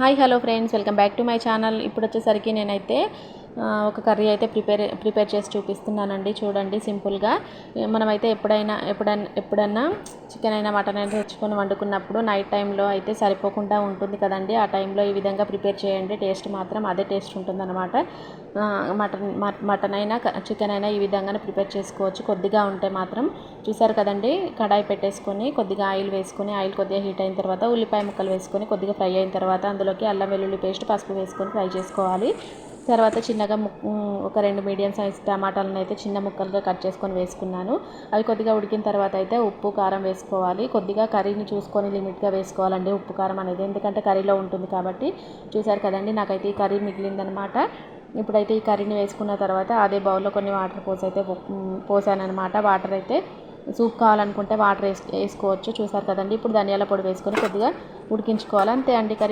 Hi hello friends, welcome back to my channel. ఇప్పుడు వచ్చేసరికి నేనైతే ఒక కర్రీ అయితే ప్రిపేర్ చేసి చూపిస్తున్నానండి. చూడండి, సింపుల్గా మనమైతే ఎప్పుడన్నా చికెన్ అయినా మటన్ అయినా తెచ్చుకొని వండుకున్నప్పుడు నైట్ టైంలో అయితే సరిపోకుండా ఉంటుంది కదండి. ఆ టైంలో ఈ విధంగా ప్రిపేర్ చేయండి, టేస్ట్ మాత్రం అదే టేస్ట్ ఉంటుంది అనమాట. మటన్ అయినా చికెన్ అయినా ఈ విధంగానే ప్రిపేర్ చేసుకోవచ్చు. కొద్దిగా ఉంటే మాత్రం చూసారు కదండి, కడాయి పెట్టేసుకొని కొద్దిగా ఆయిల్ వేసుకొని, ఆయిల్ కొద్దిగా హీట్ అయిన తర్వాత ఉల్లిపాయ ముక్కలు వేసుకొని కొద్దిగా ఫ్రై అయిన తర్వాత అందులోకి అల్లం వెల్లుల్లి పేస్ట్, పసుపు వేసుకొని ఫ్రై చేసుకోవాలి. తర్వాత చిన్నగా ఒక 2 మీడియం సైజ్ టమాటాలను అయితే చిన్న ముక్కలుగా కట్ చేసుకొని వేసుకున్నాను. అవి కొద్దిగా ఉడికిన తర్వాత అయితే ఉప్పు కారం వేసుకోవాలి. కొద్దిగా కర్రీని చూసుకొని లిమిట్గా వేసుకోవాలండి ఉప్పు కారం అనేది, ఎందుకంటే కర్రీలో ఉంటుంది కాబట్టి. చూసారు కదండి, నాకైతే ఈ కర్రీ మిగిలిందనమాట. ఇప్పుడైతే ఈ కర్రీని వేసుకున్న తర్వాత అదే బౌల్లో కొన్ని వాటర్ పోసాను అనమాట. వాటర్ అయితే సూప్ కావాలనుకుంటే వాటర్ వేసుకోవచ్చు. చూసారు కదండి, ఇప్పుడు ధనియాల పొడి వేసుకొని కొద్దిగా ఉడికించుకోవాలి. అంతే అండి కర్రీ.